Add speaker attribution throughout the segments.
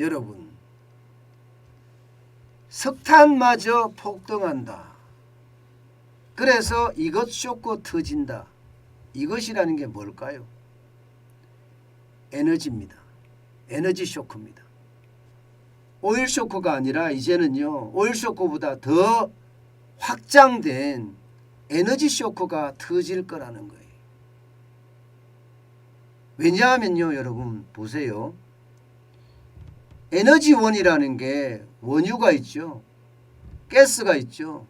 Speaker 1: 여러분, 석탄마저 폭등한다. 그래서 이것 쇼크 터진다. 이것이라는 게 뭘까요? 에너지입니다. 에너지 쇼크입니다. 오일 쇼크가 아니라 이제는요, 오일 쇼크보다 더 확장된 에너지 쇼크가 터질 거라는 거예요. 왜냐하면요, 여러분 보세요. 에너지원이라는 게 원유가 있죠. 가스가 있죠.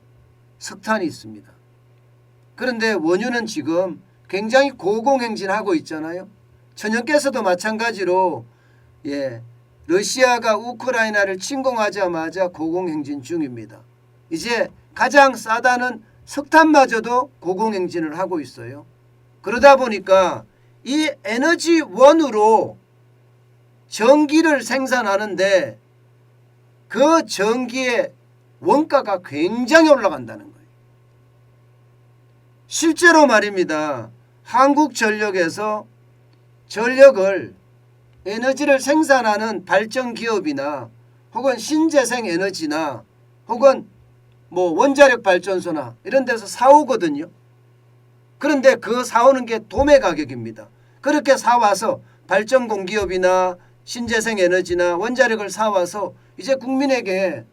Speaker 1: 석탄이 있습니다. 그런데 원유는 지금 굉장히 고공행진하고 있잖아요. 천연가스도 마찬가지로 러시아가 우크라이나를 침공하자마자 고공행진 중입니다. 이제 가장 싸다는 석탄마저도 고공행진을 하고 있어요. 그러다 보니까 이 에너지원으로 전기를 생산하는데 그 전기의 원가가 굉장히 올라간다는 거예요. 실제로 말입니다. 한국전력에서 전력을 에너지를 생산하는 발전기업이나 혹은 신재생에너지나 혹은 원자력 발전소나 이런 데서 사오거든요. 그런데 그 사오는 게 도매 가격입니다. 그렇게 사와서 발전공기업이나 신재생에너지나 원자력을 사와서 이제 국민에게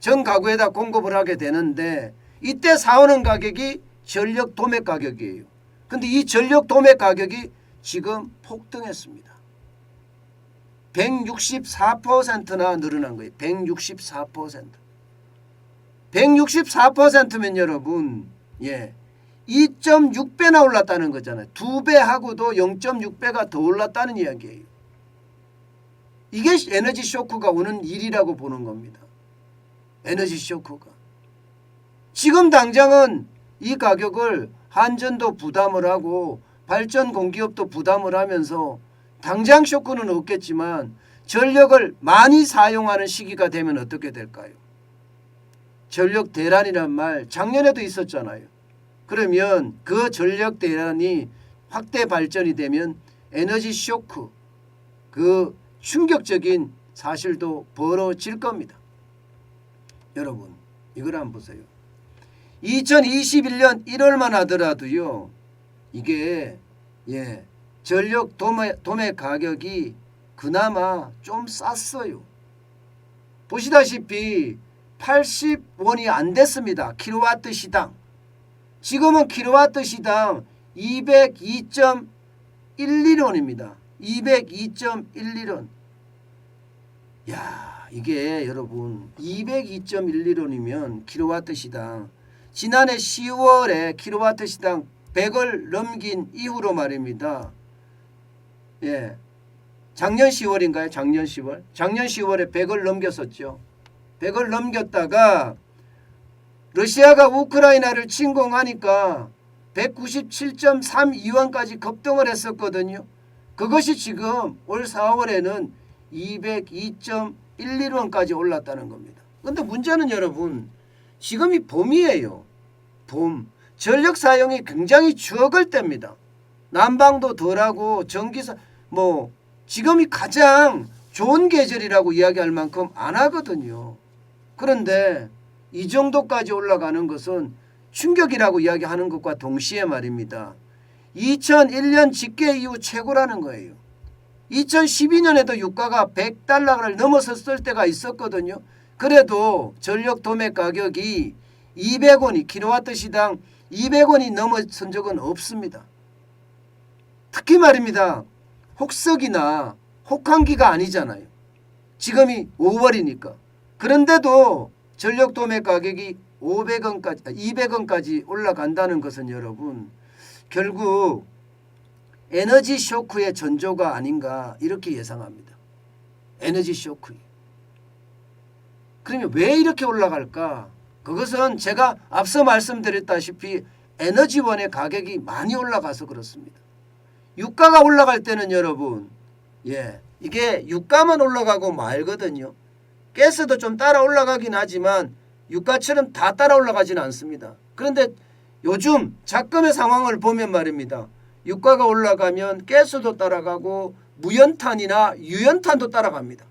Speaker 1: 전 가구에다 공급을 하게 되는데 이때 사오는 가격이 전력 도매 가격이에요. 그런데 이 전력 도매 가격이 지금 폭등했습니다. 164%나 늘어난 거예요. 164%. 164%면 여러분 2.6배나 올랐다는 거잖아요. 2배하고도 0.6배가 더 올랐다는 이야기예요. 이게 에너지 쇼크가 오는 일이라고 보는 겁니다. 에너지 쇼크가. 지금 당장은 이 가격을 한전도 부담을 하고 발전 공기업도 부담을 하면서 당장 쇼크는 없겠지만 전력을 많이 사용하는 시기가 되면 어떻게 될까요? 전력 대란이란 말 작년에도 있었잖아요. 그러면 그 전력 대란이 확대 발전이 되면 에너지 쇼크, 그 충격적인 사실도 벌어질 겁니다. 여러분 이걸 한번 보세요. 2021년 1월만 하더라도요. 이게 전력 도매 가격이 그나마 좀 쌌어요. 보시다시피 80원이 안 됐습니다. 킬로와트 시당. 지금은 킬로와트 시당 202.11원입니다. 202.11원. 야, 이게 여러분 202.11원이면 킬로와트 시당 지난해 10월에 킬로와트 시당 100을 넘긴 이후로 말입니다. 작년 10월인가요? 작년 10월? 작년 10월에 100을 넘겼었죠. 100을 넘겼다가 러시아가 우크라이나를 침공하니까 197.32원까지 급등을 했었거든요. 그것이 지금 올 4월에는 202.11원까지 올랐다는 겁니다. 그런데 문제는 여러분 지금이 봄이에요. 봄. 전력 사용이 굉장히 적을 때입니다. 난방도 덜하고 전기사 지금이 가장 좋은 계절이라고 이야기할 만큼 안 하거든요. 그런데 이 정도까지 올라가는 것은 충격이라고 이야기하는 것과 동시에 말입니다. 2001년 집계 이후 최고라는 거예요. 2012년에도 유가가 100달러를 넘어섰을 때가 있었거든요. 그래도 전력 도매 가격이 200원이 킬로와트 시당 200원이 넘어선 적은 없습니다. 특히 말입니다. 혹석이나 혹한기가 아니잖아요. 지금이 5월이니까. 그런데도 전력 도매 가격이 200원까지 올라간다는 것은 여러분 결국 에너지 쇼크의 전조가 아닌가 이렇게 예상합니다. 에너지 쇼크. 그러면 왜 이렇게 올라갈까? 그것은 제가 앞서 말씀드렸다시피 에너지원의 가격이 많이 올라가서 그렇습니다. 유가가 올라갈 때는 여러분 이게 유가만 올라가고 말거든요. 가스도 좀 따라 올라가긴 하지만 유가처럼 다 따라 올라가지는 않습니다. 그런데 요즘 작금의 상황을 보면 말입니다. 유가가 올라가면 가스도 따라가고 무연탄이나 유연탄도 따라갑니다.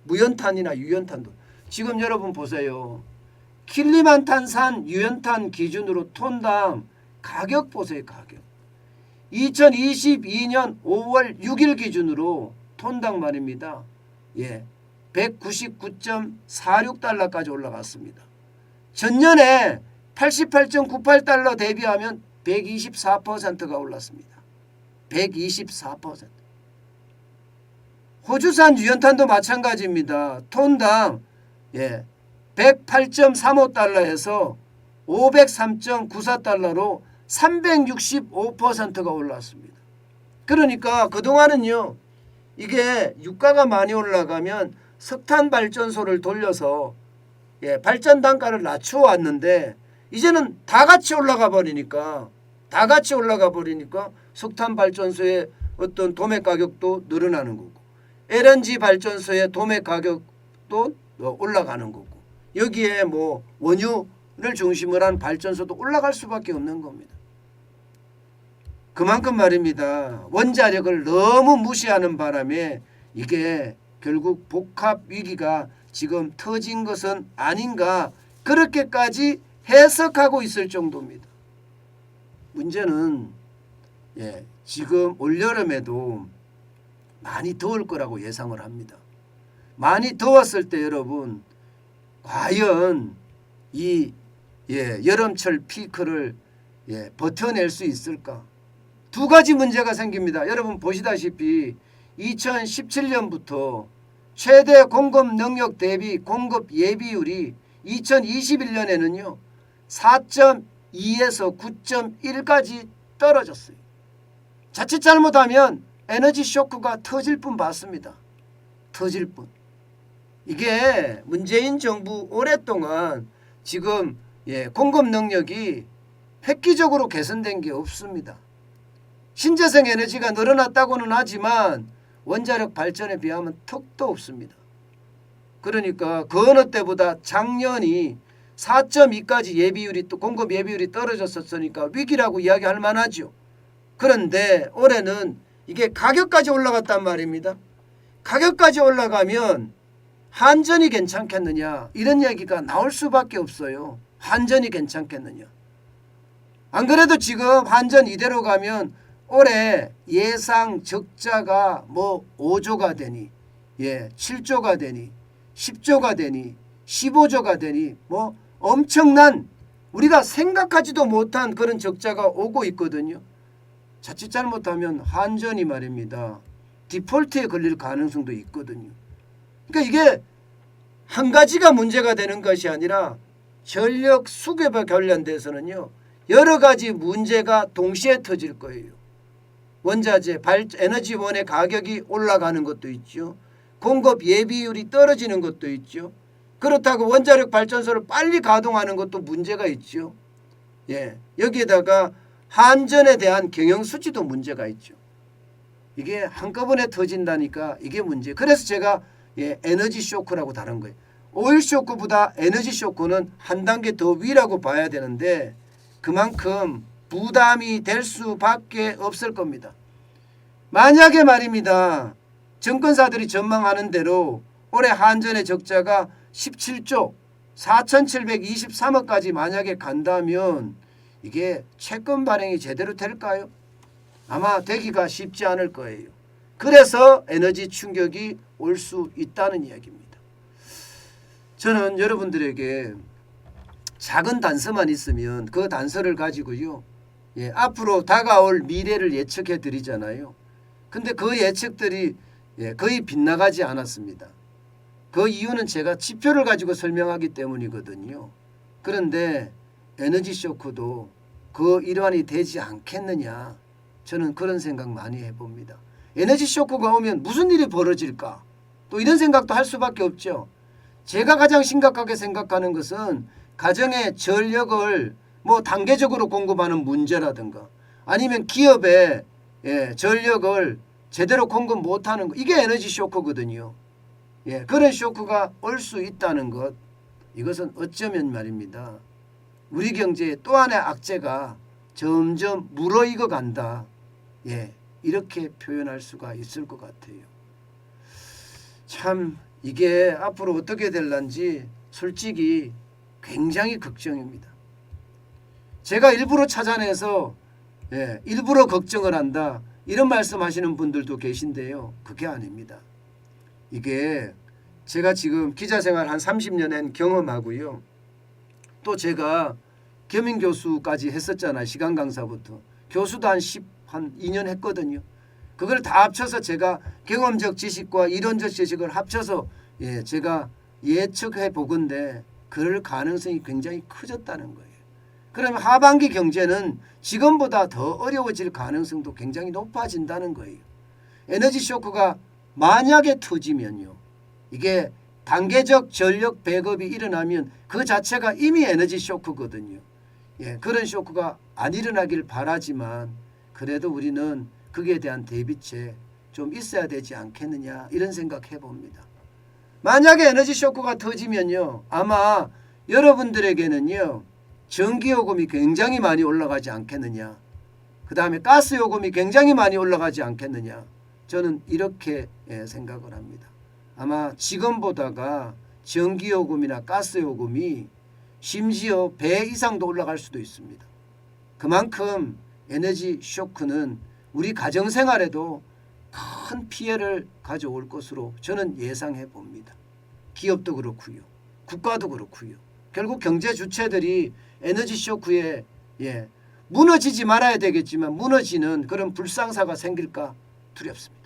Speaker 1: 무연탄이나 유연탄도. 지금 여러분 보세요. 킬리만탄산 유연탄 기준으로 톤당 가격 보세요. 가격. 2022년 5월 6일 기준으로 톤당 말입니다. 199.46달러까지 올라갔습니다. 전년에 88.98달러 대비하면 124%가 올랐습니다. 124%. 호주산 유연탄도 마찬가지입니다. 톤당 108.35달러에서 503.94달러로 365%가 올랐습니다. 그러니까 그동안은요, 이게 유가가 많이 올라가면 석탄 발전소를 돌려서 발전 단가를 낮추어 왔는데, 이제는 다 같이 올라가 버리니까 석탄 발전소의 어떤 도매 가격도 늘어나는 거고, LNG 발전소의 도매 가격도 올라가는 거고, 여기에 뭐 원유를 중심으로 한 발전소도 올라갈 수밖에 없는 겁니다. 그만큼 말입니다. 원자력을 너무 무시하는 바람에 이게 결국 복합 위기가 지금 터진 것은 아닌가, 그렇게까지 해석하고 있을 정도입니다. 문제는 지금 올여름에도 많이 더울 거라고 예상을 합니다. 많이 더웠을 때 여러분, 과연 이 여름철 피크를 버텨낼 수 있을까? 두 가지 문제가 생깁니다. 여러분 보시다시피 2017년부터 최대 공급 능력 대비 공급 예비율이 2021년에는요 4.2에서 9.1까지 떨어졌어요. 자칫 잘못하면 에너지 쇼크가 터질 뿐 봤습니다. 터질 뿐. 이게 문재인 정부 오랫동안 지금 공급 능력이 획기적으로 개선된 게 없습니다. 신재생 에너지가 늘어났다고는 하지만 원자력 발전에 비하면 턱도 없습니다. 그러니까 그 어느 때보다 작년이 4.2까지 예비율이 또 공급 예비율이 떨어졌었으니까 위기라고 이야기할 만하죠. 그런데 올해는 이게 가격까지 올라갔단 말입니다. 가격까지 올라가면 한전이 괜찮겠느냐, 이런 얘기가 나올 수밖에 없어요. 한전이 괜찮겠느냐. 안 그래도 지금 한전 이대로 가면 올해 예상 적자가 뭐 5조가 되니 7조가 되니 10조가 되니 15조가 되니 뭐 엄청난, 우리가 생각하지도 못한 그런 적자가 오고 있거든요. 자칫 잘못하면 한전이 말입니다, 디폴트에 걸릴 가능성도 있거든요. 그러니까 이게 한 가지가 문제가 되는 것이 아니라 전력 수급에 관련돼서는요 여러 가지 문제가 동시에 터질 거예요. 원자재, 에너지원의 가격이 올라가는 것도 있죠. 공급 예비율이 떨어지는 것도 있죠. 그렇다고 원자력 발전소를 빨리 가동하는 것도 문제가 있죠. 여기에다가 한전에 대한 경영 수지도 문제가 있죠. 이게 한꺼번에 터진다니까 이게 문제. 그래서 제가 에너지 쇼크라고 다른 거예요. 오일 쇼크보다 에너지 쇼크는 한 단계 더 위라고 봐야 되는데 그만큼 부담이 될 수밖에 없을 겁니다. 만약에 말입니다, 정권사들이 전망하는 대로 올해 한전의 적자가 17조 4,723억까지 만약에 간다면 이게 채권 발행이 제대로 될까요? 아마 되기가 쉽지 않을 거예요. 그래서 에너지 충격이 올 수 있다는 이야기입니다. 저는 여러분들에게 작은 단서만 있으면 그 단서를 가지고요 앞으로 다가올 미래를 예측해 드리잖아요. 근데 그 예측들이 거의 빗나가지 않았습니다. 그 이유는 제가 지표를 가지고 설명하기 때문이거든요. 그런데 에너지 쇼크도 그 일환이 되지 않겠느냐, 저는 그런 생각 많이 해봅니다. 에너지 쇼크가 오면 무슨 일이 벌어질까, 또 이런 생각도 할 수밖에 없죠. 제가 가장 심각하게 생각하는 것은 가정의 전력을 뭐 단계적으로 공급하는 문제라든가 아니면 기업에 전력을 제대로 공급 못하는 것, 이게 에너지 쇼크거든요. 그런 쇼크가 올 수 있다는 것, 이것은 어쩌면 말입니다, 우리 경제의 또 하나의 악재가 점점 무르익어 간다, 이렇게 표현할 수가 있을 것 같아요. 참 이게 앞으로 어떻게 될런지 솔직히 굉장히 걱정입니다. 제가 일부러 찾아내서 일부러 걱정을 한다 이런 말씀하시는 분들도 계신데요. 그게 아닙니다. 이게 제가 지금 기자생활 한 30년 한 경험하고요. 또 제가 겸임교수까지 했었잖아요. 시간 강사부터. 교수도 한 2년 했거든요. 그걸 다 합쳐서 제가 경험적 지식과 이론적 지식을 합쳐서 제가 예측해 보건데 그럴 가능성이 굉장히 커졌다는 거예요. 그러면 하반기 경제는 지금보다 더 어려워질 가능성도 굉장히 높아진다는 거예요. 에너지 쇼크가 만약에 터지면요. 이게 단계적 전력 배급이 일어나면 그 자체가 이미 에너지 쇼크거든요. 그런 쇼크가 안 일어나길 바라지만 그래도 우리는 거기에 대한 대비책 좀 있어야 되지 않겠느냐 이런 생각해 봅니다. 만약에 에너지 쇼크가 터지면요. 아마 여러분들에게는요. 전기요금이 굉장히 많이 올라가지 않겠느냐. 그 다음에 가스요금이 굉장히 많이 올라가지 않겠느냐. 저는 이렇게 생각을 합니다. 아마 지금보다가 전기요금이나 가스요금이 심지어 배 이상도 올라갈 수도 있습니다. 그만큼 에너지 쇼크는 우리 가정생활에도 큰 피해를 가져올 것으로 저는 예상해 봅니다. 기업도 그렇고요. 국가도 그렇고요. 결국 경제 주체들이 에너지 쇼크에 무너지지 말아야 되겠지만 무너지는 그런 불상사가 생길까 두렵습니다.